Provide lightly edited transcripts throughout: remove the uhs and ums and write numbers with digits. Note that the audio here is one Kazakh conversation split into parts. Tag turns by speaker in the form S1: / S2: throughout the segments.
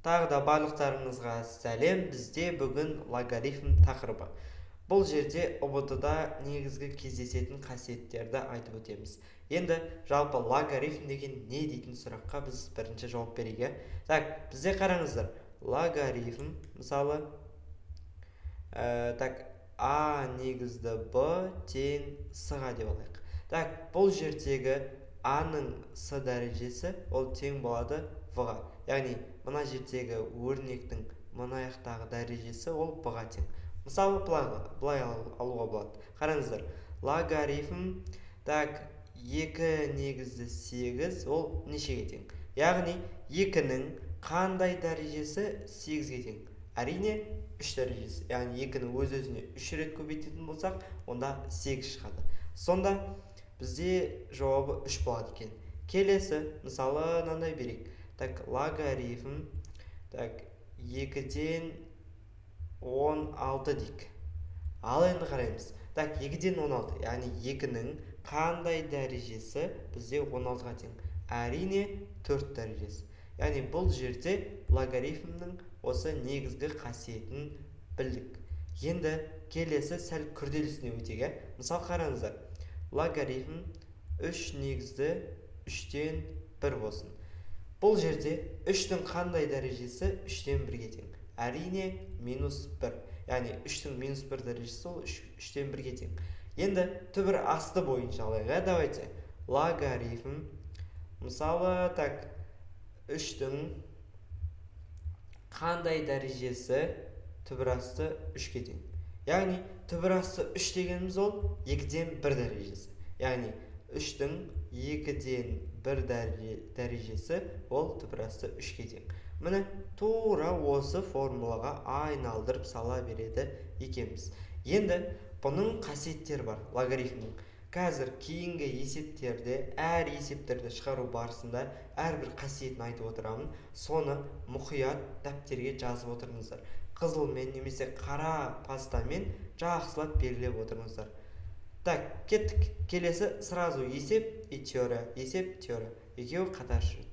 S1: Тағы да барлықтарыңызға сәлем. Бізде бүгін логарифм тақырыбы. Бұл жерде ұбт-да негізгі кездесетін қасиеттерді айтып өтеміз. Енді жалпы логарифм деген не дейтін сұраққа біз бірінші жауап берейік. Так, бізде қараңыздар. Логарифм, мысалы, а негізді б тең с-ға деп алайық. Так, бұл жердегі а-ның с дәрежесі ол тең болады в-ға. Яғни, мына жердегі өрнектің мына аяқтағы дәрежесі ол б-ға тең. Мысалы, былай алуға болады. Қараңыздар, логарифм, так, 2 негізді 8 ол нешеге тең? Яғни, 2-нің қандай дәрежесі 8-ге тең? Әрине, 3 дәрежесі. Яғни, 2-ні өз-өзіне 3 рет көбейтетін болсақ, онда 8 шығады. Сонда, бізде жауабы 3 болады екен. Келесі, мысалы, мынандай берейік. Так, логарифм, так, 2-ден 16 дейік. Ал енді қараймыз. Так, 2-ден 16, яғни 2-нің қандай дәрежесі бізде 16-ға тең? Әрине 4 дәрежесі. Яғни бұл жерде логарифмнің осы негізгі қасиетін білдік. Енді келесі сәл күрделісіне өтейік. Мысал қараңыздар. Логарифм 3 негізді 3-тен 1 болсын. Бұл жерде 3-тің қандай дәрежесі 3-тен 1-ге тең? Әрине минус 1. Яғни 3-тің минус 1 дәрежесі ол 3-тен 1-ге тең. Енді түбір асты бойынша алайық. Давайте. Логарифм, мысалы, так, 3-тің қандай дәрежесі түбір асты 3-ке тең? Яғни, түбір асты 3 дегеніміз ол 2-ден 1 дәрежесі. Яғни, 3-тің 2-ден 1 дәрежесі ол түбір асты 3-ке тең. Міне, тура осы формулаға айналдырып сала береді екенбіз. Енді, бұның қасиеттері бар, логарифмнің. Қазір кейінгі есептерде, әр есептерді шығару барысында әрбір қасиетін айтып отырамын. Соны мұқият дәптерге жазып отырыңыздар. Қызылмен немесе қара пастамен жақсылап белгілеп отырыңыздар. Так, кеттік. Келесі сразу есеп и теория, есеп, теория. Екеуі қатар жүреді.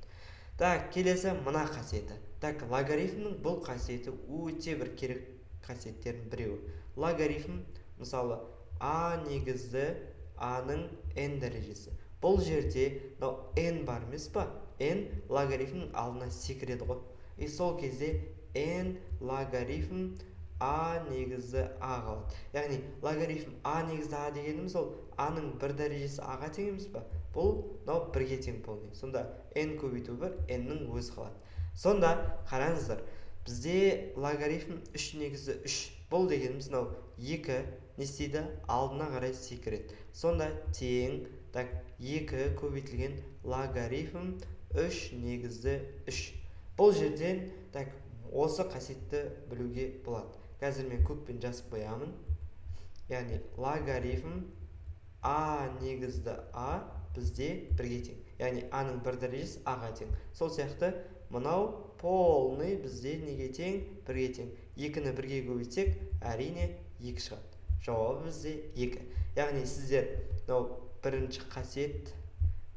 S1: Так, келесі мына қасиеті. Так, логарифмнің бұл қасиеті өте бір керек қасиеттердің біреуі. Логарифм, мысалы, а негізді а-ның n дәрежесі. Бұл жерде n бар емес па? n логарифмнің алдына секіреді ғой. И сол кезде n логарифм а негізді а қалады. Яғни, логарифм а негізді а дегеніміз ол а-ның 1 дәрежесі а-ға тең емес па? Бұл 1-ге тең полный. Сонда n көбейту 1, n-нің өзі қалады. Сонда, қараңыздар, бізде логарифм 3 негізді 3. Бұл дегеніміз 2 не істейді? Алдына қарай секіреді. Сонда тең, так, 2 көбейтілген логарифм 3 негізді 3. Бұл жерден, так, осы қасиетті білуге болады. Қазір мен көкпен жазып қоямын. Яғни, логарифм а негізді а бізде 1-ге тең. Яғни, а-ның 1 дәрежесі а-ға тең. Сол сияқты, мынау полный бізде неге тең? 1-ге тең. 2-ні 1-ге көбейтсек, әрине 2 шығады. Жауабы бізде 2. Яғни, сіздер бірінші қасиет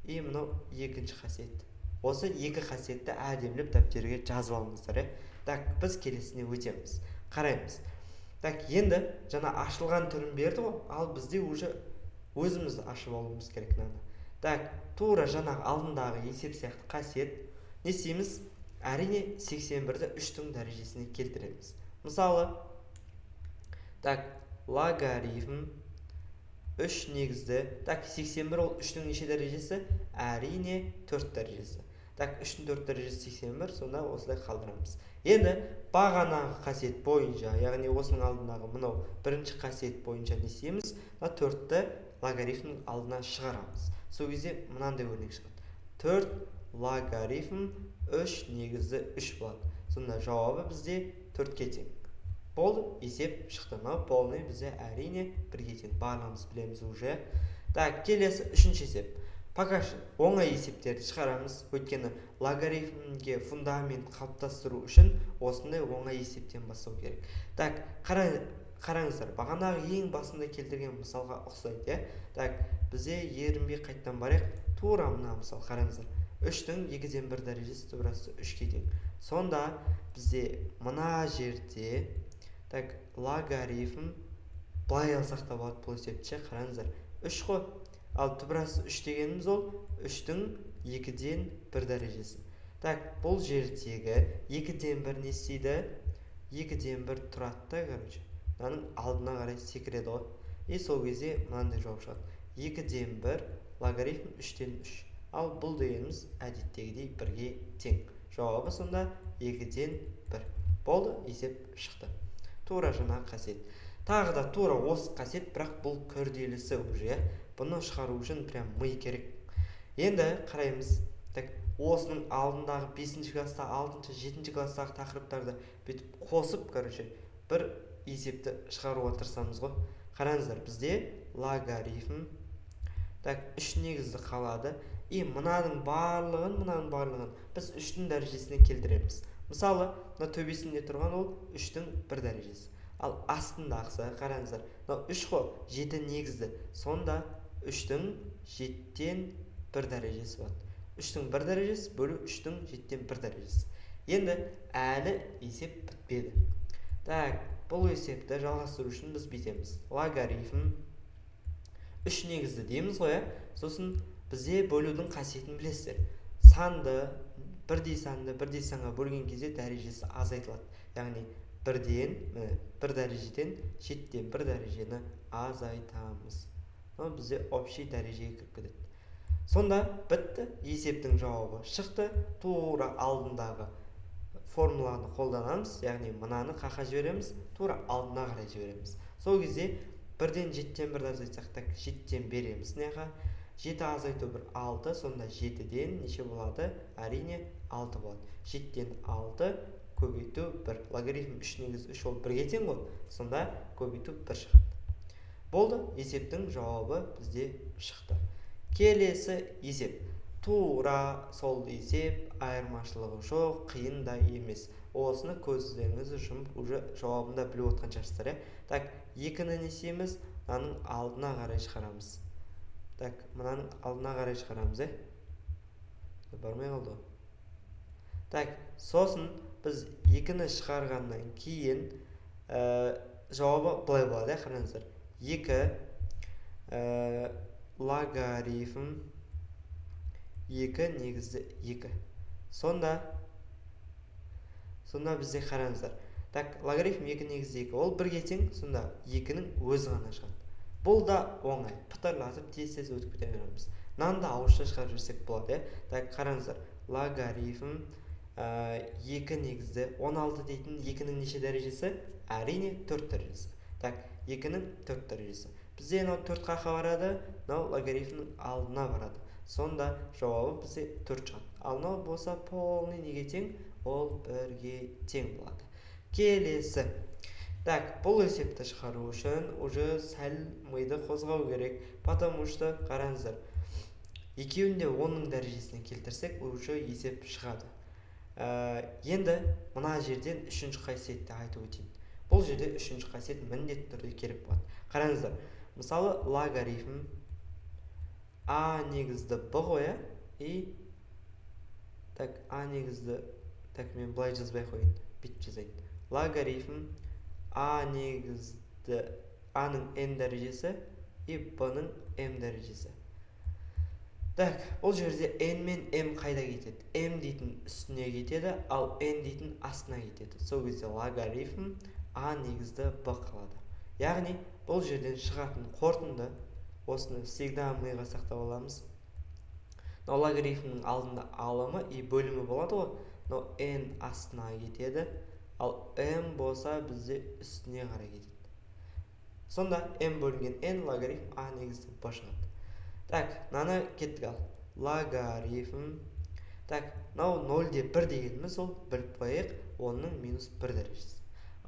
S1: и мынау екінші қасиет. Осы 2 қасиетті әдемілеп дәптерге жазып алыңыздар. Так, біз келесіне өтеміз. Қараймыз. Так, енді жаңа ашылған түрін берді ғой, ал бізде уже өзіміз ашып алуымыз керек мынаны. Так, тура жаңа алдындағы есеп сияқты қасиет. Не істейміз? Әрине 81-ді 3-тің дәрежесіне келтіреміз. Мысалы, так, логарифм 3 негізді. Так, 81 ол 3-тің неше дәрежесі? Әрине 4 дәрежесі. Так, 3-тің 4 дәрежесі 81, сонда осылай қалдырамыз. Енді бағанағы қасиет бойынша, яғни осының алдындағы мынау бірінші қасиет бойынша не істейміз? 4-ті логарифмнің алдына шығарамыз. Сол кезде мынандай өрнек шығады. 4 логарифм 3 негізді 3 болады. Сонда жауабы бізде 4-ке тең. Болды, есеп шықты. Полный бізде әрине 1-ге тең. Барлығымыз білеміз уже. Так, келесі 3-ші есеп. Пока оңай есептерді шығарамыз. Өйткені логарифмге фундамент қалыптастыру үшін осындай оңай есептен бастау керек. Так, қараңыздар, бағанағы ең басында келтірген мысалға ұқсайды. Так, бізде ерінбей қайттан барайық. Тура мына мысал қараңыздар. 3-тің 2-ден 1 дәрежесі түбір асты 3-ке тең. Сонда бізде мына жерде так логарифм былай алсақ та болады бұл есепті. Қараңыздар, 3 қой. Ал түбірасы 3 дегеніміз ол 3-тің 2-ден 1 дәрежесі. Так, бұл жердегі 2-ден 1 не істейді? 2-ден 1 тұрады да, короче. Мынаның алдына қарай секіреді ғой. И сол кезде мынандай жауап шығады. 2-ден 1 логарифм 3-тен 3. Ал бұл дегеніміз әдеттегідей 1-ге тең. Жауабы сонда 2-ден 1. Болды, есеп шықты. Тура жаңа қасиет. Тағы да тура осы қасиет, бірақ бұл күрделісі уже. Бұны шығару үшін прям ми керек. Енді қараймыз. Так, осының алдындағы 5-ші класста, 6-ші, 7-ші класстағы тақырыптарды бүйтіп қосып, короче, бір есепті шығаруға тырысамыз ғой. Қараңыздар, бізде логарифм так 3 негізді қалады. И мынаның барлығын біз 3-тің дәрежесіне келтіреміз. Мысалы, мына төбесінде тұрған ол 3-тің 1 дәрежесі. Ал астындағысы, қараңыздар, 3 қой, 7 негізді. Сонда 3-тің 7-тен 1 дәрежесі болады. 3-тің 1 дәрежесі бөлу 3-тің 7-тен 1 дәрежесі. Енді әлі есеп бітпеді. Так, бұл есепті жалғастыру үшін біз бүйтеміз. Логарифм 3 негізді дейміз ғой. Сосын бізде бөлудің қасиетін білесіздер. Санды, бірдей санға бөлген кезде дәрежесі азайтылады. Яғни 1 дәрежеден 7-тен 1 дәрежені азайтамыз. Бізде общий дәрежеге кіріп кетеді. Сонда бітті, есептің жауабы шықты. Тура алдындағы формуланы қолданамыз, яғни мынаны қақа жібереміз, тура алдына қарай жібереміз. Сол кезде 1-ден 7-тен 1 азайтсақ, 7-тен береміз неға? 7 азайту 1 6, сонда 7-ден неше болады? Әрине 6 болады. 7-ден 6 көбейту 1. Логарифм 3 негіз 3 ол 1-ге тең ғой. Сонда көбейту 1 шығады. Болды, есептің жауабы бізде шықты. Келесі есеп. Тура сол есеп, айырмашылығы жоқ, қиын да емес. Осыны көздеріңізді жұмып, уже жауабында біліп отқан шығарсыздар. Так, 2-ні не істейміз? Мынаның алдына қарай шығарамыз. Так, мынаның алдына қарай шығарамыз, бармай қалды. Так, сосын біз 2-ні шығарғаннан кейін жауабы былай болады, қараңыздар. 2 логарифм 2 негізді 2. Сонда бізде қараңыздар. Так, логарифм 2 негізді 2. Ол 1-ге тең, сонда 2-нің өзі ғана шығады. Бұл да оңай. Пытырлатып тез өтіп кете береміз. Мынаны да ауызша шығарып жүрсек болады. Так, қараңыздар. Логарифм 2 негізді 16 дейтін 2-нің неше дәрежесі? Әрине 4 дәрежесі. Так, 2-нің 4 дәрежесі. Бізде 4 қақа барады, логарифмнің алдына барады. Сонда жауабы бізде 4 шығады. Ал болса полный неге тең? Ол 1-ге тең болады. Келесі. Так, бұл есепті шығару үшін уже сәл миды қозғау керек. Потому что қараңыздар. Екеуінде 10-ның дәрежесіне келтірсек, уже есеп шығады. Енді мына жерден 3-ші қасиетті айтып өтейін. Бұл жерде 3-ші қасиет міндетті түрде керек болады. Қараңыздар. Мысалы, логарифм а негізді б қоя, и так, а негізді, так, мен былай жазбай қойын, бүйтіп жазайын. Логарифм а негізді а-ның n дәрежесі и b-ның m дәрежесі. Так, бұл жерде n мен m қайда кетеді? m дейтін үстіне кетеді, ал n дейтін астына кетеді. Сол кезде логарифм а негізді b қалады. Яғни, бұл жерден шығатын қорытынды, осыны всегда миға сақтап аламыз. Логарифмнің алдында алымы и бөлімі болады ғой. n астына кетеді, ал m болса бізде үстіне қарай кетеді. Сонда m бөлінген n логарифм а негізді b шығады. Так, мынаны кеттік ал. Логарифм. Так, 0-де 1 дегеніміз ол біліп қойық, 10-ның минус 1 дәрежесі.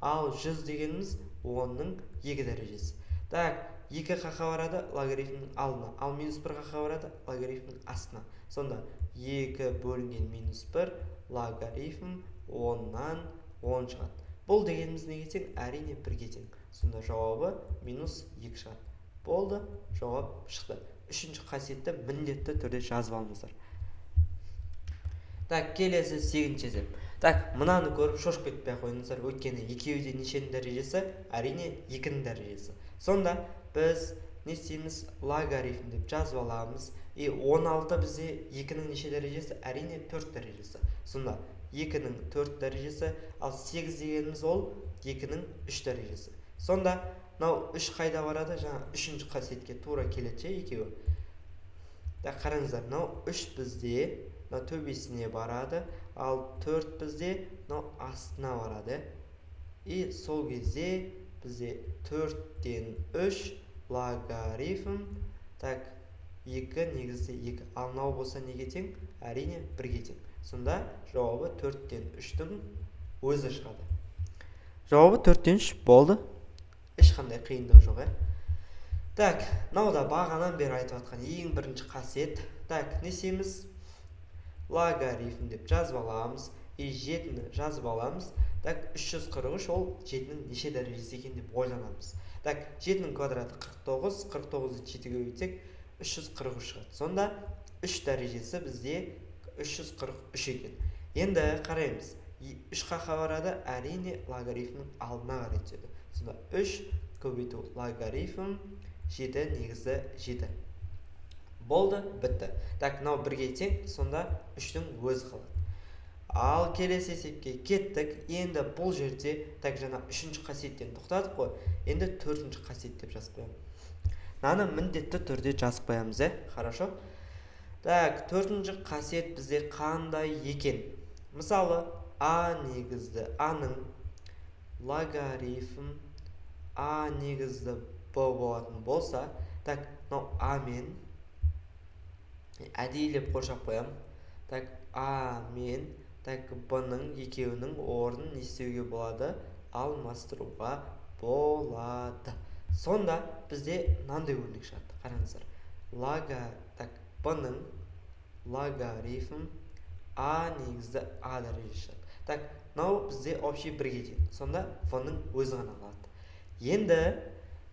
S1: Ал 100 дегеніміз 10-ның 2 дәрежесі. Так, 2 қақа барады логарифмнің алдына, ал минус 1 қақа барады логарифмнің астына. Сонда 2 бөлінген минус 1 логарифм 10-нан 10 шығады. Бұл дегеніміз неге тең? Әрине 1-ге тең. Сонда жауабы минус 2 шығады. Болды, жауап шықты. 3-ші қасиетті міндетті түрде жазып алыңыздар. Так, келесі 8-ші есеп. Так, мынаны көріп шошып кетпей қойыңыздар, өйткені екеуі де нешенің дәрежесі? Әрине 2-нің дәрежесі. Сонда біз не істейміз? Логарифм деп жазып аламыз. 16 бізде 2-нің неше дәрежесі? Әрине 4 дәрежесі. Сонда 2-нің 4 дәрежесі, ал 8 дегеніміз ол 2-нің 3 дәрежесі. Сонда мынау 3 қайда барады? Жаңа 3-ші қасиетке тура келеді екеуі. Так, қараңыздар, мынау 3 бізде төбесіне барады, ал 4 бізде астына барады. И сол кезде бізде 4-тен 3 логарифм, так, 2 негізде 2. Ал мынау болса неге тең? Әрине 1-ге тең. Сонда жауабы 4-тен 3-тің өзі шығады. Жауабы 4-тен 3 болды. Ешқандай қиындығы жоқ, Так, мынау да бағанан бері айтып жатқан ең бірінші қасиет. Так, не істейміз? Логарифм деп жазып аламыз. 7-ні жазып аламыз. Так, 343 ол 7-нің неше дәрежесі екен деп ойланамыз. Так, 7-нің квадраты 49, 49-ды 7-ге өйтсек 343 шығады. Сонда 3 дәрежесі бізде 343 екен. Енді қараймыз. 3 қақа барады, әрине логарифмнің алдына қарай түседі. Сонда 3 көбейту логарифм 7 негізді 7. Болды, бітті. Так, мынау 1-ге тең, сонда 3-тің өзі қалады. Ал келесі есепке кеттік. Енді бұл жерде, так, жаңа 3-ші қасиеттен тоқтадық қой. Енді 4-ші қасиет деп жазып қоямыз. Мынаны міндетті түрде жазып қоямыз, Хорошо? Так, 4-ші қасиет бізде қандай екен? Мысалы, а негізді А-ның логарифм А негізді Б болатын болса, так, мынау А мен әдейілеп қоршап қоям. Так, А мен так, Б-ның екеуінің орнын не істеуге болады? Алмастыруға болады. Сонда бізде мынандай өрнек шығады. Қараңыздар. Так, Б-ның логарифм А негізді А дәрежесі шығады. Так, мынау бізде общий 1-ге тең. Сонда В-ның өзі ғана қалады. Енді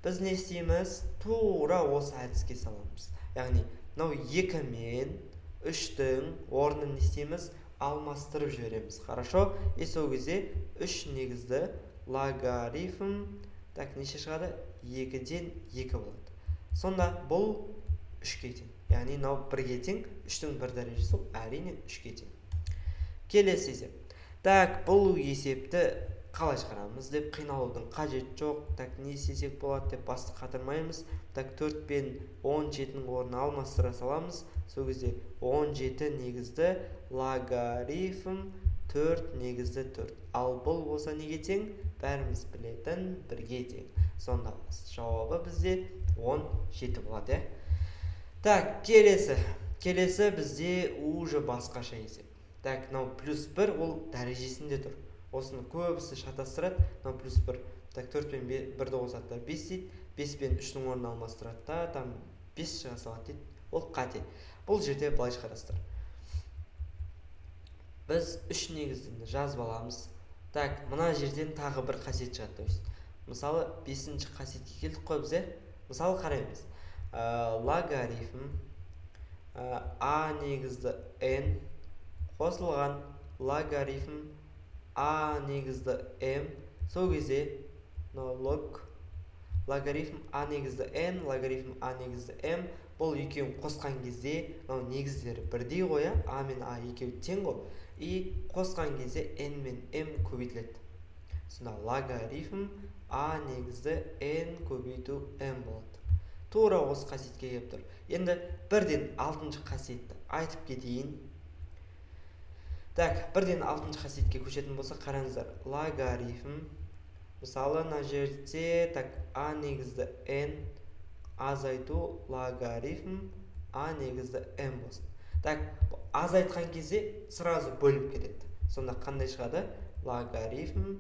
S1: біз не істейміз? Тура осы әдіске саламыз. Яғни мынау 2 мен 3-тің орнын не істейміз? Алмастырып жібереміз. Хорошо? Сол кезде 3 негізді логарифм, так, неше шығады? 2-ден 2 болады. Сонда бұл 3-ге тең. Яғни мынау 1-ге тең, 3-тің 1 дәрежесі әрине 3-ге тең. Келесі есеп. Так, бұл есепті қалай шығарамыз деп қиналудың қажет жоқ. Так, не істесек болады деп басты қатырмаймыз. Так, 4 пен 17-нің орнын алмастыра саламыз. Сол кезде 17 негізді логарифм 4 негізді 4. Ал бұл болса неге тең? Бәріміз білетін 1-ге тең. Сонда жауабы бізде 17 болады. Так, келесі бізде уже басқаша есеп. Так, мынау плюс 1 ол дәрежесінде тұр. Осыны көбісі шатастырады. Мынау плюс 1. Так, 4 пен 1-ді қосады, 5 дейді. 5 пен 3-нің орнын алмастырады да, там 5 шыға салады дейді. Ол қате. Бұл жерде былай қарастыр. Біз 3 негізден жазып аламыз. Так, мына жерден тағы бір қасиет шығады. Мысалы, 5-ші қасиетке келдік қой біз. Мысалы, қараймыз. Логарифм А негізді N қосылған логарифм А негізді М. Сол кезде логарифм А негізді N, логарифм А негізді М. Бұл екеуін қосқан кезде негіздері бірдей ғой, А мен А екеуі тең ғой. И қосқан кезде N мен М көбейтіледі. Сонда логарифм А негізді N көбейту М болады. Тура осы қасиетке келіп тұр. Енді бірден 6-ші қасиетті айтып кетейін. Так, бірден 6-ші қасиетке көшетін болса, қараңыздар. Логарифм, мысалы, мына жерде, так, А негізді N азайту логарифм А негізді М болсын. Так, азайтқан кезде сразу бөліп кетеді. Сонда қандай шығады? Логарифм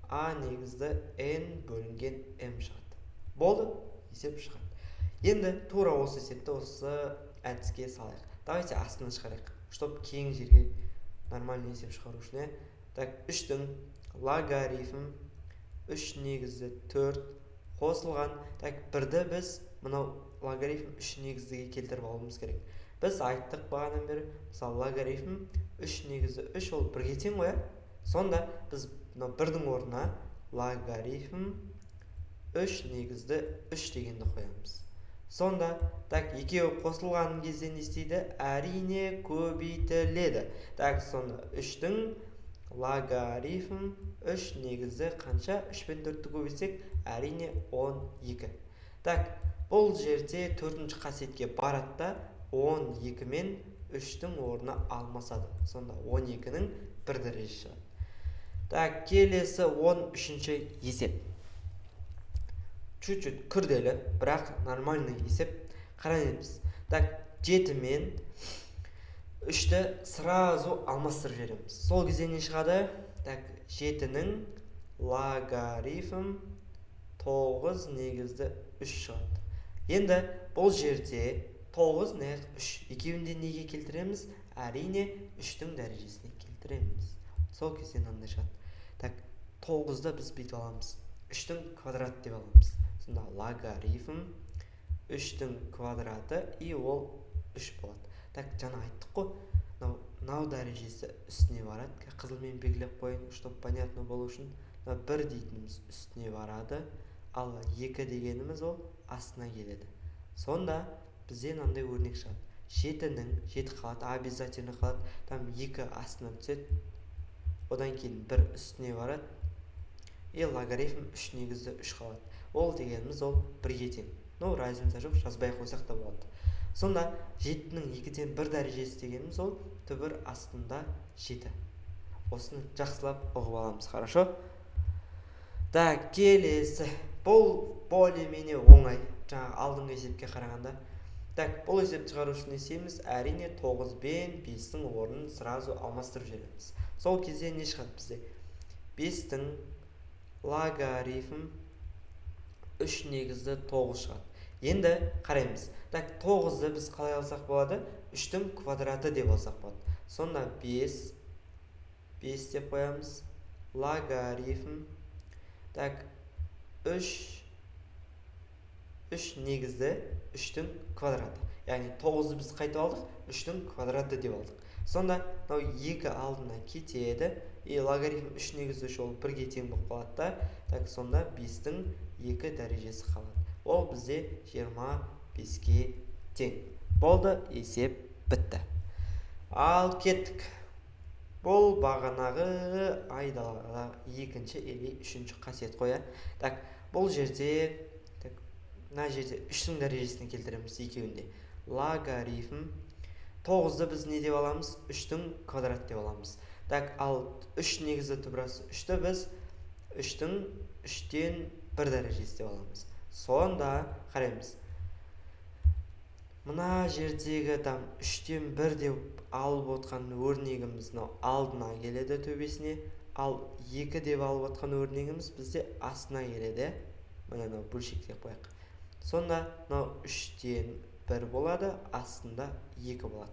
S1: А негізді N бөлінген М шығады. Болды? Есеп шығады. Енді тура осы есепті осы әдіске салайық. Давайте астына шығарайық, чтоб кең жерге нормальный есеп шығару үшін. Так, 3-тің логарифм 3 негізді 4 қосылған. Так, бірді біз мынау логарифм 3 негіздіге келтіріп алуымыз керек. Біз айттық бағанадан бері, мысалы логарифм 3 негізі 3 ол 1-ге тең ғой. Сонда біз мына 1-дің орнына логарифм 3 негізді 3 дегенді қоямыз. Сонда, так, екеуі қосылған кезде не істейді? Әрине көбейтіледі. Так, сонда 3-дің логарифм 3 негізі қанша? 3 пен 4-ті көбейтсек, әрине 12. Так, бұл жерде 4-ші қасиетке барады да 12 мен 3-дің орнына алмасады. Сонда 12-нің 1 дәрежесі шығады. Так, келесі 13-ші есеп. Чуть-чуть күрделі, бірақ нормальный есеп. Қараңыз. Так, 7 мен 3-ті сразу алмастырып жібереміз. Сол кезде не шығады? Так, 7-нің логарифм 9 негізді 3 шығады. Енді бұл жерде 9 не 3. Екеуінде неге келтіреміз? Әрине 3-дің дәрежесіне келтіреміз. Сол кезде мынандай шығады. Так, 9-ды біз бүйтіп аламыз. 3-дің квадраты деп аламыз. Сонда логарифм 3-дің квадраты и ол 3 болады. Так, жаңа айттық қой, мынау дәрежесі үстіне барады. Қызылмен белгілеп қойын, чтобы понятно болу үшін. 1 дейтініміз үстіне барады, ал 2 дегеніміз ол астына келеді. Сонда бізде мынандай өрнек шығады. 7 қалады, обязательно қалады. Там 2 астына түседі. Одан кейін 1 үстіне барады. И логарифм 3 негізді 3 қалады. Ол дегеніміз ол 1-ге тең. Разница жоқ, жазбай қойсақ та болады. Сонда 7-нің 2-ден 1 дәрежесі дегеніміз ол түбір астында 7. Осыны жақсылап ұғып аламыз, хорошо? Так, келесі. Бұл более-менее оңай. Жаңа алдыңғы есепке қарағанда. Так, бұл есеп шығару үшін не істейміз? Әрине 9 бен 5-дің орнын сразу алмастырып жібереміз. Сол кезде не шығады бізде? 5-дің логарифм 3 негізді 9 шығады. Енді қараймыз. Так, 9-ды біз қалай алсақ болады? 3-дің квадраты деп алсақ болады. Сонда 5 деп қоямыз. Логарифм. Так, 3 негізді 3-дің квадраты. Яғни 9-ды біз қайтып алдық, 3-дің квадраты деп алдық. Сонда 2 алдына кетеді. И логарифм 3 негізді 3 ол 1-ге тең болып қалады да. Так, сонда 5-дің 2 дәрежесі қалады. Ол бізде 25-ке тең. Болды, есеп бітті. Ал кеттік. Бұл бағанағы айдалаға 2-ші или 3-ші қасиет қоя. Так, бұл жерде, мына жерде 3-дің дәрежесіне келтіреміз екеуінде. Логарифм 9-ды біз не деп аламыз? 3-дің квадраты деп аламыз. Так, ал 3 негізді түбірасы 3-ті біз 3-дің 3-тен 1 дәрежесі деп аламыз. Сонда қараймыз. Мына жердегі 3-тен 1 деп алып отқан өрнегіміз алдына келеді төбесіне, ал 2 деп алып отқан өрнегіміз бізде астына келеді. Мына бөлшек деп қояйық. Сонда 3-тен 1 болады, астында 2 болады.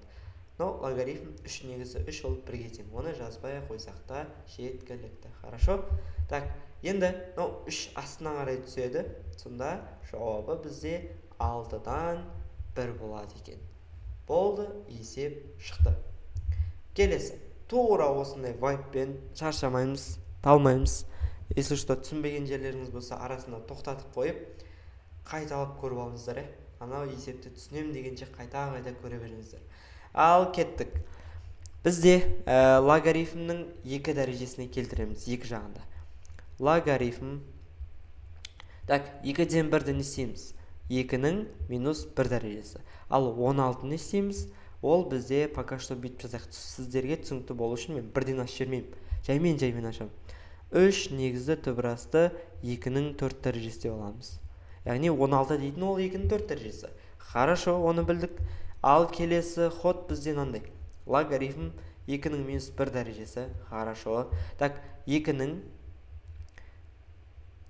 S1: Логарифм 3 негізі 3 ол 1-ге тең. Оны жазбай қойсақ та жеткілікті. Хорошо? Так, енді 3 астына қарай түседі. Сонда жауабы бізде 6-дан 1 болады екен. Болды, есеп шықты. Келесі. Тура осындай вайппен шаршамаймыз, талмаймыз. Если что түсінбеген жерлеріңіз болса, арасында тоқтатып қойып, қайталап көріп алыңыздар. Анау есепті түсінем дегенше қайта көре беріңіздер. Ал кеттік. Бізде логарифмнің 2 дәрежесіне келтіреміз, 2 жағында. Логарифм. Так, 2-ден 1-ді не істейміз? 2-нің минус 1 дәрежесі. Ал 16 не істейміз? Ол бізде пока что бүйтіп жазайық. Сіздерге түсінікті болу үшін мен 1-ден ашып жібермеймін. Жаймен ашам. 3 негізді түбірасты 2-нің 4 дәрежесі деп аламыз. Яғни 16 дейтін ол 2-нің 4 дәрежесі. Хорошо, оны білдік. Ал келесі ход бізден андай. Логарифм 2-нің минус 1 дәрежесі. Хорошо. Так, 2-нің.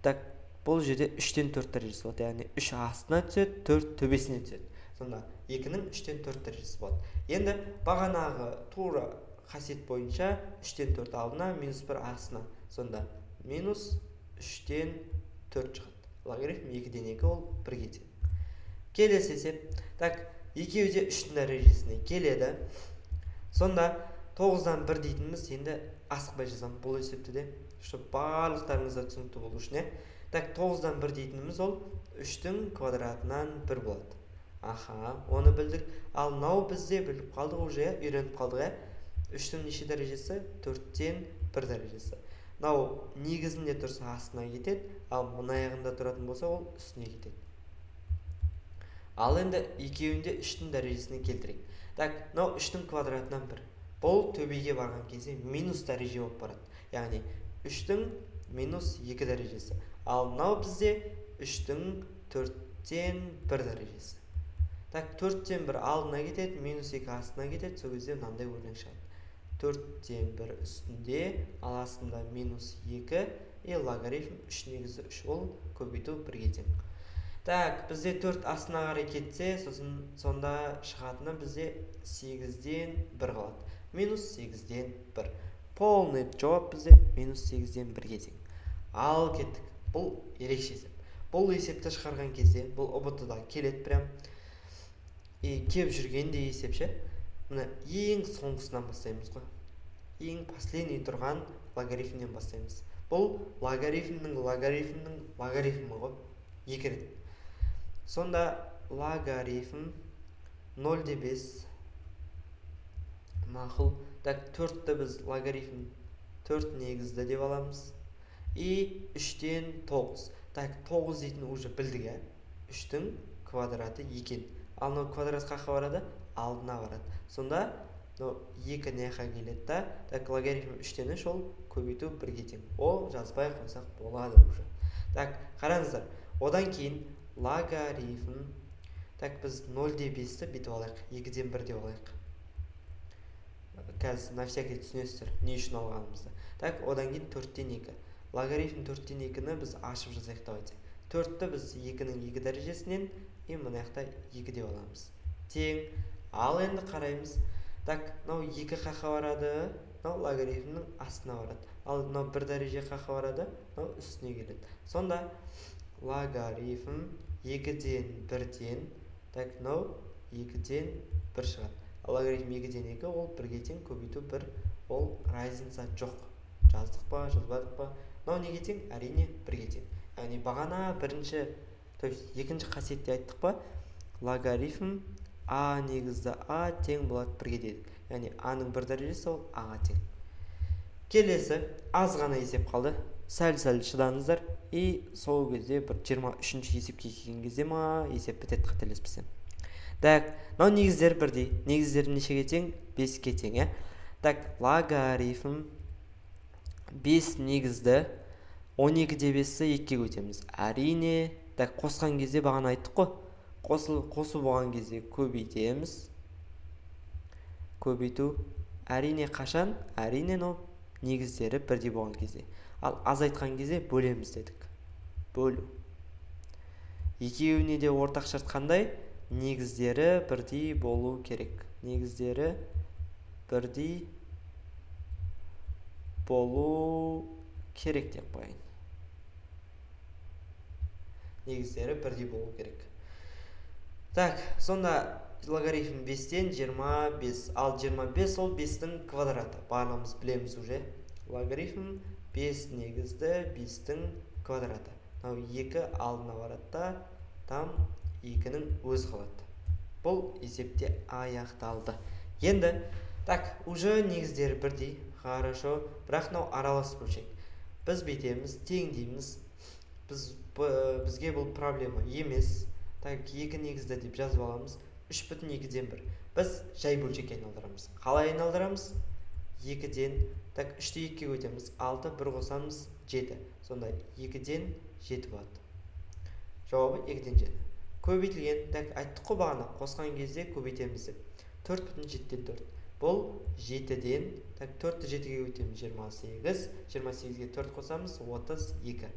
S1: Так, бұл жерде 3-тен 4 дәрежесі болады. Яғни 3 астына түседі, 4 төбесіне түседі. Сонда 2-нің 3-тен 4 дәрежесі болады. Енді бағанағы тура қасиет бойынша 3-тен 4 алдына, минус 1 астына. Сонда минус 3-тен 4 шығады. Логарифм 2-ден 2 ол 1-ге тең. Келесі есеп. Так, екеуі де 3-тің дәрежесіне келеді. Сонда 9-дан 1 дейтініміз енді асықпай жазамын бұл есепті де, чтобы барлықтарыңызға түсінікті болу үшін. Так, 9-дан 1 дейтініміз ол 3-тің квадратынан 1 болады. Аха, оны білдік. Ал мынау бізде біліп қалдық уже, үйреніп қалдық. 3-тің неше дәрежесі? 4-тен 1 дәрежесі. Мынау негізінде тұрса астына кетеді, ал мына аяғында тұратын болса ол үстіне кетеді. Ал енді екеуінде 3-тің дәрежесіне келтірейік. Так, мынау 3-тің квадратынан 1. Бұл төбеге барған кезде минус дәреже болып барады. Яғни 3-тің минус 2 дәрежесі. Ал мынау бізде 3-тің 4-тен 1 дәрежесі. Так, 4-тен 1 алдына кетеді, минус 2 астына кетеді, сол кезде мынандай өлең шығады. 4-тен 1 үстінде, ал астында минус 2, логарифм 3 негізі 3 ол көбейту 1-ге тең. Так, бізде 4 астына қарай кетсе, сонда шығатыны бізде 8-ден 1 қалады. Минус 8-ден 1. Полный жауап бізде минус 8-ден 1-ге тең. Ал кеттік. Бұл ерекше есеп. Бұл есепті шығарған кезде, бұл ұбт-да келеді прям. Кеп жүргенде есепші. Мына ең соңғысынан бастаймыз ғой. Ең последний тұрған логарифмнен бастаймыз. Бұл логарифмнің логарифмі ғой. 2 рет. Сонда логарифм 0,5 мақұл. Так, 4-ті біз логарифм 4 негізді деп аламыз. 3-тен 9. Так, 9 дейтін уже білдік. 3-тің квадраты екен. Ал мынау квадрат қаққа барады? Алдына барады. Сонда 2 неқа келеді да. Так, логарифм 3-тен 3 ол көбейту 1-ге тең. Ол жазбай қойсақ болады уже. Так, қараңыздар. Одан кейін логарифм. Так, біз 0,5-ті бүйтіп алайық. 2-ден 1 деп алайық. Қазір на всякий түсінесіздер, не үшін алғанымызды. Так, одан кейін 4-тен 2. Логарифм 4-тен 2-ні біз ашып жазайық деп айтайық. 4-ті біз 2-нің 2 дәрежесінен, мына жақта 2 деп аламыз. Тең. Ал енді қараймыз. Так, мынау 2 қаққа барады, мынау логарифмнің астына барады. Ал мынау 1 дәреже қаққа барады, мынау үстіне келеді. Сонда логарифм 2-ден 1-ден, так, мынау 2-ден 1 шығады. Логарифм 2-ден 2 ол 1-ге тең, көбейту 1, ол разница жоқ. Жаздық па, жазбадық па? Мынау неге тең? Әрине 1-ге тең. Яғни бағана екінші қасиетте айттық па? Логарифм а негізді а тең болады 1-ге дедік. Яғни а-ның 1 дәрежесі ол а-ға тең. Келесі аз ғана есеп қалды. Сәл-сәл шыдаңыздар. Сол кезде бір 23-ші есепке келген кезде есеп бітеді қателеспесем. Так, мынау негіздер бірдей. Негіздер нешеге тең? 5-ге тең. Так, логарифм 5 негізді 12-де 5-ті 2-ге көтеміз. Әрине, так, қосқан кезде бағана айттық қой. Қосу болған кезде көбейтеміз. Көбейту. Әрине қашан? Әрине негіздері бірдей болған кезде. Ал азайтқан кезде бөлеміз дедік. Бөлу. Екеуіне де ортақ шарт қандай? Негіздері бірдей болу керек. Негіздері бірдей болу керек деп қойын. Негіздері бірдей болу керек. Так, сонда логарифм 5-тен 25. Ал 25 ол 5-тің квадраты. Барлығымыз білеміз уже. Логарифм 5 негізді 5-тің квадраты. 2 алдына барады да, там 2-нің өз қалады. Бұл есепте аяқталды. Енді, так, уже негіздері бірдей. Хорошо, бірақ аралас бөлшек. Біз бетеміз, тең дейміз. Бізге бұл проблема емес. Так, 2 негізді деп жазып аламыз. 3,2-ден 1. Біз жай бөлшекке айналдырамыз. Қалай айналдырамыз? 2-ден, так, 3-те 2-ге өтеміз. 6, 1 қосамыз 7. Сонда 2-ден 7 болады. Жауабы 2-ден 7. Көбейтілген, так, айттық қой бағана, қосқан кезде көбейтеміз деп. 4,7-ден 4. Бұл 7-ден, так, 4-ті 7-ге өтеміз 28. 28-ге 4 қосамыз 32.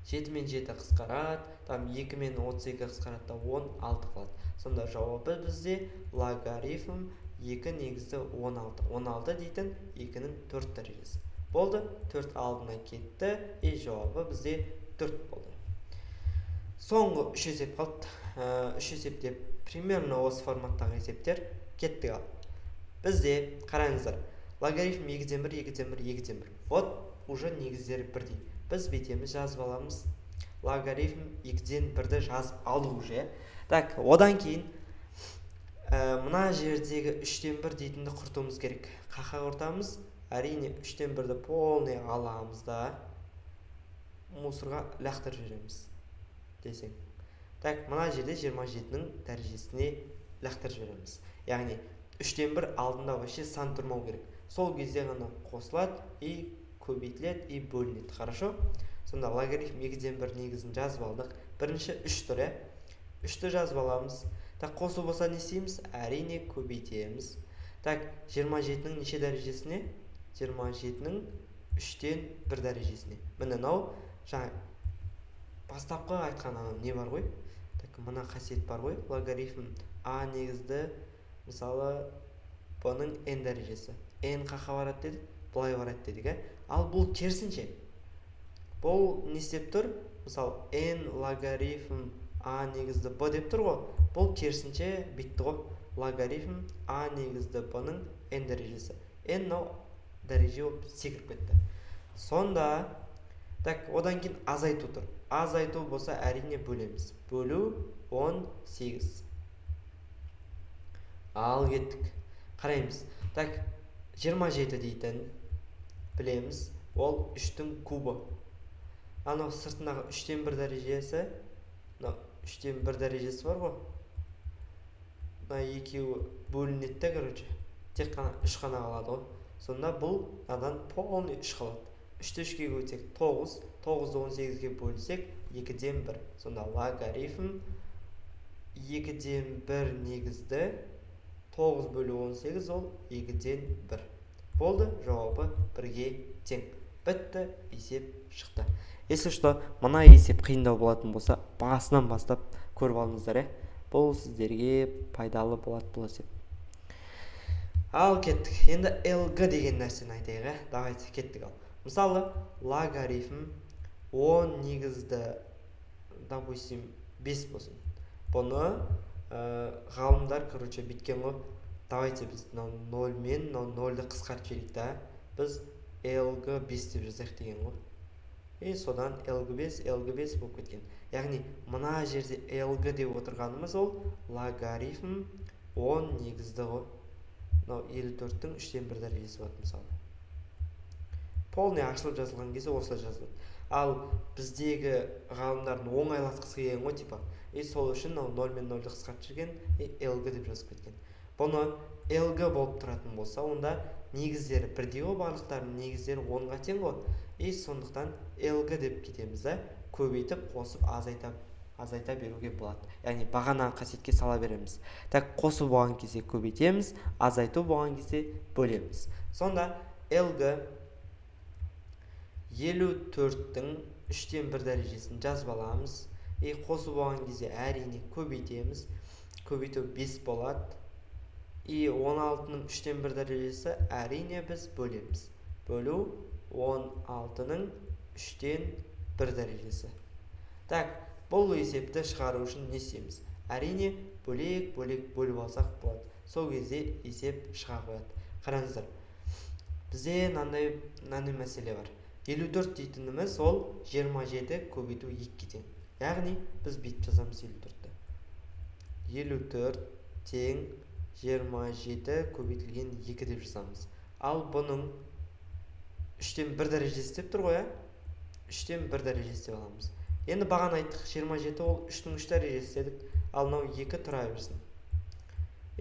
S1: 7 мен 7 қысқарады, там 2 мен 32 қысқарады да 16 қалады. Сонда жауабы бізде логарифм 2 негізді 16. 16 дейтін 2-нің 4 дәрежесі. Болды, 4 алдына кетті, жауабы бізде 4 болды. соңғы үш есеп қалды. Үш есепте примерно осы форматтағы есептер кеттік. Ал бізде қараңыздар, логарифм 2-ден 1, 2-ден 1, 2-ден 1. Вот уже негіздері бірдей. Біз бетеміз жазып аламыз. Логарифм 2-ден 1-ді жазып алдық уже. Так, одан кейін мына жердегі 3-ден 1 дейтінді құртуымыз керек. Қақа құртамыз? Әрине 3-ден 1-ді полный аламыз да мусорға лақтырып жібереміз десең. Так, мына жерде 27-нің дәрежесіне лақтырып жібереміз. Яғни 3-ден 1 алдында вообще сан тұрмау керек. Сол кезде ғана қосылады и көбейтіледі и бөлінеді. Хорошо? Сонда логарифм 2-ден 1 негізін жазып алдық. Бірінші 3 тұр, 3-ті жазып аламыз. Так, қосу болса не істейміз? Әрине көбейтеміз. Так, 27-нің неше дәрежесіне? 27-нің 3-ден 1 дәрежесіне. Міне мынау жаңа бастапқы айтқан не бар ғой? Так, мына қасиет бар ғой? Логарифм а негізді, мысалы, бұның n дәрежесі. n қақа барады дедік, бұлай барады дедік. Ал бұл керісінше. Бұл не істеп тұр? Мысалы, n логарифм а негізді б деп тұр ғой. Бұл керісінше битті ғой. Логарифм а негізді бұның n дәрежесі. n мынау дәреже болып секіріп кетті. Сонда, так, одан кейін азайту тұр. Азайту болса әрине бөлеміз. Бөлу 18. Ал кеттік. Қараймыз. Так, 27 дейтін білеміз. Ол 3-тің кубы. Анау сыртындағы 3-ден 1 дәрежесі, 3-ден 1 дәрежесі бар ғой. Мына екеуі бөлінетті, короче. Тек қана 3 қана қалады ғой. Сонда бұл надан полный 3 қалады. 3-ті 3-ге көтсек 9, 9-ды 18-ге бөлсек 2-ден 1. Сонда логарифм 2-ден 1 негізді 9 бөлі 18 ол 2-ден 1. Болды, жауабы 1-ге тең. Бітті, есеп шықты. Если что, мына есеп қиындау болатын болса, басынан бастап көріп алыңыздар. Бұл сіздерге пайдалы болады бұл есеп. Ал кеттік. Енді LG деген нәрсені айтайық. Давайте кеттік ал. Мысалы, логарифм 10 негізді, допустим, 5 болсын. Бұны ғалымдар, короче, біткен ғой. Давайте біз 0 мен 0-ді қысқартып жіберейік та. Біз LG 5 деп жазайық деген ғой. И содан LG 5 болып кеткен. Яғни, мына жерде LG деп отырғанымыз ол логарифм 10 негізді ғой. 54-тің 3-ден 1 дәрежесі болады мысалы. Полный ашылып жазылған кезде осылай жазылады. Ал біздегі ғалымдардың оңайлатқысы келген ғой, типа. И сол үшін 0 мен 0-ді қысқартып жүрген LG деп жазып кеткен. Бұны LG болып тұратын болса, онда негіздері бірдей ғой, барлықтарының негіздері 10-ға тең ғой. И сондықтан LG деп кетеміз, көбейтіп, қосып, азайта беруге болады. Яғни бағанағы қасиетке сала береміз. Так, қосу болған кезде көбейтеміз, азайту болған кезде бөлеміз. Сонда LG 54-тің 3-ден 1 дәрежесін жазып аламыз. И қосу болған кезде әрине көбейтеміз. Көбейту 5 болады. И 16-ның 3-ден 1 дәрежесі әрине біз бөлеміз. Бөлу 16-ның 3-ден 1 дәрежесі. Так, бұл есепті шығару үшін не істейміз? Әрине бөлек бөліп алсақ болады. Сол кезде есеп шыға қояды. Қараңыздар. Бізде мынандай мәселе бар. 54 дейтініміз ол 27 көбейту 2-ге тең. Яғни біз бүйтіп жазамыз 54-ті. 54 тең 27 көбейтілген 2 деп жазамыз. Ал бұның 3-ден 1 дәрежесі деп тұр ғой, 3-ден 1 дәрежесі деп аламыз. Енді бағана айттық, 27 ол 3-ның 3 дәрежесі дедік, ал мынау 2 тұра берсін.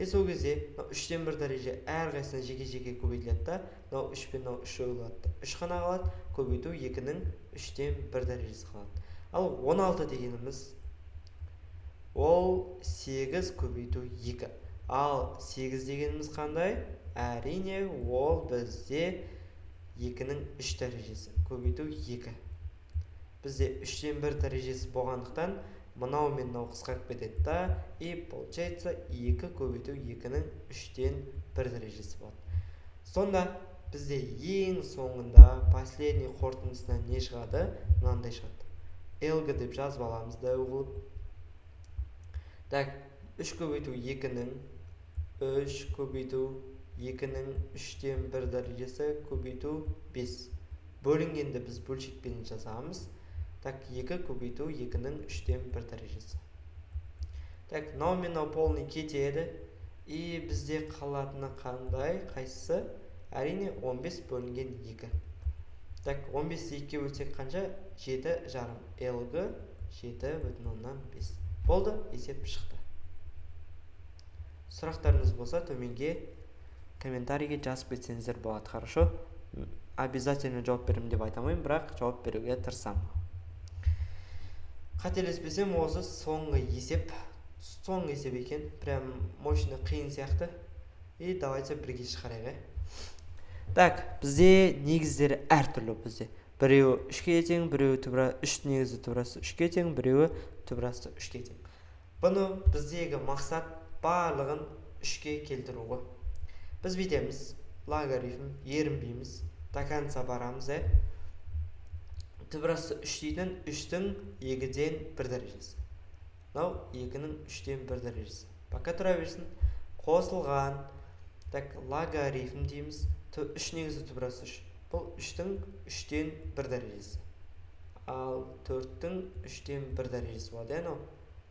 S1: Сол кезде 3-ден 1 дәреже әрқайсысына жеке-жеке көбейтіледі да, 3 пен 3 жойылады. 3 қана қалады, көбейту 2-ның 3-ден 1 дәрежесі қалады. Ал 16 дегеніміз ол 8 көбейту 2. Ал 8 дегеніміз қандай? Әрине ол бізде 2-ның 3 дәрежесі көбейту 2. Бізде 3-ден 1 дәрежесі болғандықтан мынау мен мынау қысқарып кетеді да, и получается 2 көбейту 2-ның 3-ден 1 дәрежесі болады. Сонда бізде ең соңында последний қорытындысынан не шығады? Мынандай шығады. L-гі деп жазып аламыз дәу қылып. Так, 3 көбейту 2-нің 3 көбейту 2-нің 3-тен 1 дәрежесі көбейту 5. Бөлінгенді біз бөлшекпен жазамыз. Так, 2 көбейту 2-нің 3-тен 1 дәрежесі. Так, мынау мен мынау полный кетеді. И бізде қалатыны қандай? Қайсысы? Әрине 15 бөлінген 2. Так, 15-ті 2-ге бөлсек қанша? 7 жарым. L-гі 7,5. Болды, есеп шықты. Сұрақтарыңыз болса, төменге комментарийге жазып кетсеңіздер болады, хорошо? Обязательно жауап беремін деп айтамайым, бірақ жауап беруге тырысамын. Қателеспесем, осы соңғы есеп екен. Прям мощно қиын сияқты. И давайте бірге шығарайық. Так, бізде негіздері әртүрлі бізде. Біреуі 3-ке тең, біреуі 3 негізі түбірасты 3-ке тең, біреуі түбірасты 3-ке тең. Бұны біздегі мақсат барлығын 3-ке келтіру ғой. Біз бүйтеміз, логарифм ерінбейміз, до конца барамыз. Түбірасты 3 дейтін 3-тің 2-ден 1 дәрежесі. Мынау 2-нің 3-тен 1 дәрежесі. Пока тұра берсін. Қосылған. Так, логарифм дейміз. 3 негізі түбірасты 3. Бұл 3-тің 3-тен 1 дәрежесі. Ал 4-тің 3-тен 1 дәрежесі болады.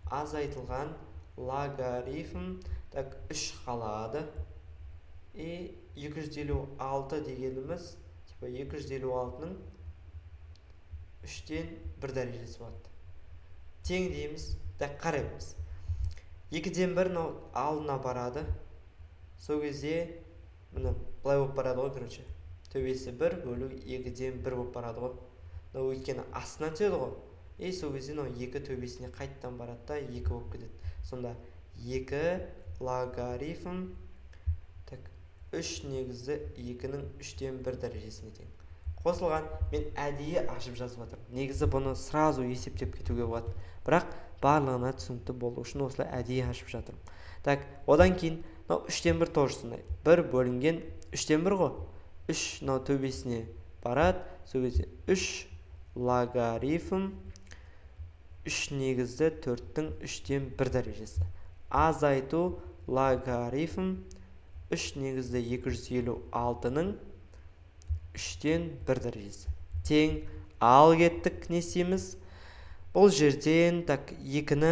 S1: Азайтылған логарифм. Так, 3 қалады. И 256 дегеніміз 256-ның 3-тен 1 дәрежесі болады. Тең дейміз. Так, қараймыз. 2-ден 1 алдына барады. Сол кезде бұны былай болып барады ғой, короче. Төбесі 1 бөлу 2-ден 1 болып барады ғой. Өйткені астына түседі ғой. И сол кезде 2 төбесіне қайттан барады да 2 болып кетеді. Сонда 2 логарифм 3 негізі 2-нің 3-тен 1 дәрежесіне тең. Қосылған, мен әдейі ашып жазып жатырмын. Негізі бұны сразу есептеп кетуге болады. Бірақ барлығына түсінікті болу үшін осылай әдейі ашып жатырмын. Так, одан кейін 3-тен 1 тоже сондай. 1 бөлінген 3-тен 1 ғой. 3 төбесіне барады. Сол кезде 3 логарифм 3 негізді 4-тің 3-тен 1 дәрежесі. Азайту логарифм 3 негізді 256-ның 3-тен 1 дәрежесі. Тең, ал кеттік, не істейміз? Бұл жерден 2-ні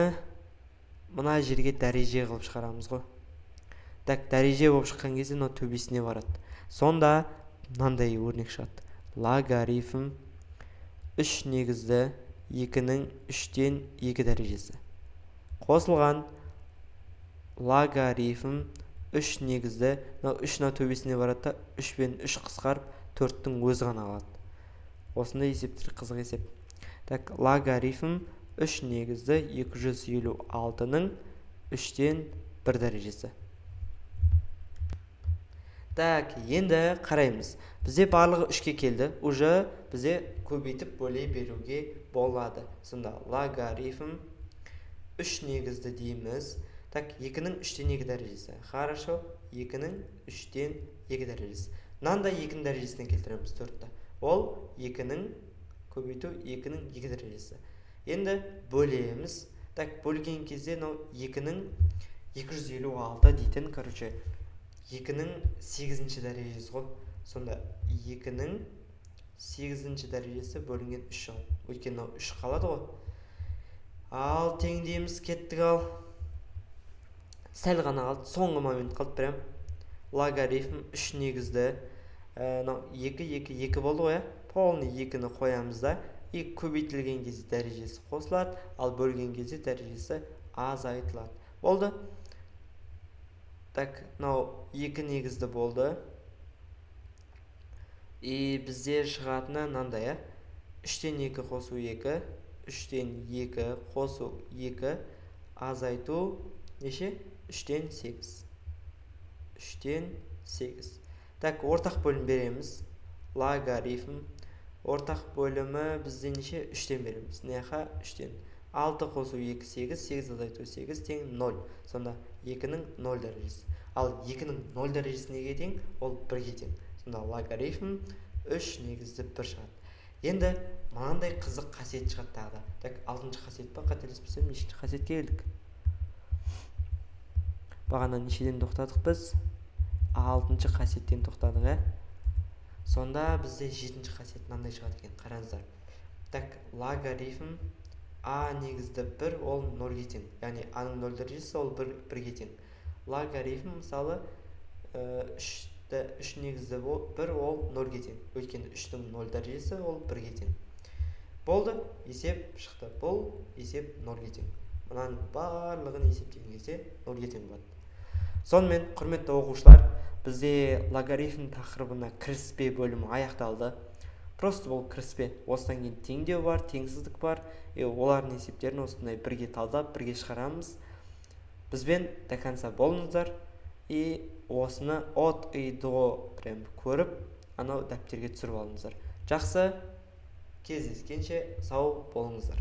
S1: мына жерге дәреже қылып шығарамыз ғой. Так, дәреже болып шыққан кезде төбесіне барады. Сонда мынандай өрнек шығады. Логарифм 3 негізді 2-нің 3-тен 2 дәрежесі. Қосылған логарифм 3 негізді 3 төбесіне барады да 3 пен 3 қысқарып 4-тің өзі ғана қалады. Осындай есептер қызық есеп. Так, логарифм 3 негізді 256-ның 3-тен 1 дәрежесі. Так, енді қараймыз. Бізде барлығы 3-ке келді. Уже бізде көбейтіп бөлей беруге болады. Сонда логарифм 3 негізді дейміз. Так, 2-нің 3-тен 2 дәрежесі. Хорошо, 2-нің 3-тен 2 дәрежесі. Мынандай 2-нің дәрежесінен келтіреміз 4-ті. Ол 2-нің көбейту 2-нің 2 дәрежесі. Енді бөлеміз. Так, бөлген кезде 2-нің 256 дейтін, короче, 2-нің 8-ші дәрежесі ғой. Сонда 2-нің 8-ші дәрежесі бөлінген 3 ал. Өйткені 3 қалады ғой. Ал тең дейміз, кеттік ал. Сәл ғана қалды, соңғы момент қалды прям. Логарифм 3 негізді 2 болды ғой. Полный 2-ні қоямыз да. И көбейтілген кезде дәрежесі қосылады, ал бөлген кезде дәрежесі азайтылады. Болды. Так, 2 негізді болды. И бізде шығатыны мынандай, 3-тен 2 қосу 2, 3-тен 2 қосу 2, азайту неше? 3-тен 8. 3-тен 8. Так, ортақ бөлім береміз. Логарифм. Ортақ бөлімі бізде неше? 3-тен береміз. Неға? 3-тен. 6 қосу 2, 8, 8 азайту 8 тең 0. Сонда 2-нің 0 дәрежесі. Ал 2-нің 0 дәрежесі неге тең? Ол 1-ге тең. Сонда логарифм 3 негізді 1 шығады. Енді мынандай қызық қасиет шығады тағы да. Так, 6-шы қасиет па, қателеспесем, нешінші қасиетке келдік? Бағана нешеден тоқтадық біз? 6-шы қасиеттен тоқтадық, Сонда бізде 7-ші қасиет мынандай шығады екен, қараңыздар. Так, логарифм а негізді 1 ол 0-ге тең. Яғни а-ның 0 дәрежесі ол 1-ге тең. Логарифм мысалы 3 негізді 1 ол 0-ге тең. Өйткені 3-дің 0 дәрежесі ол 1-ге тең. Болды, есеп шықты. Бұл есеп 0-ге тең. Мұнаның барлығын есептеген кезде 0-ге тең болады. Сонымен, құрметті оқушылар, бізде логарифм тақырыбына кіріспе бөлімі аяқталды. Просто бұл кіріспе. Осыдан кейін теңдеу бар, теңсіздік бар. Олардың есептерін осындай бірге талдап, бірге шығарамыз. Бізбен до конца болыңыздар. Осыны от и до прям көріп, анау дәптерге түсіріп алыңыздар. Жақсы, кездескенше сау болыңыздар.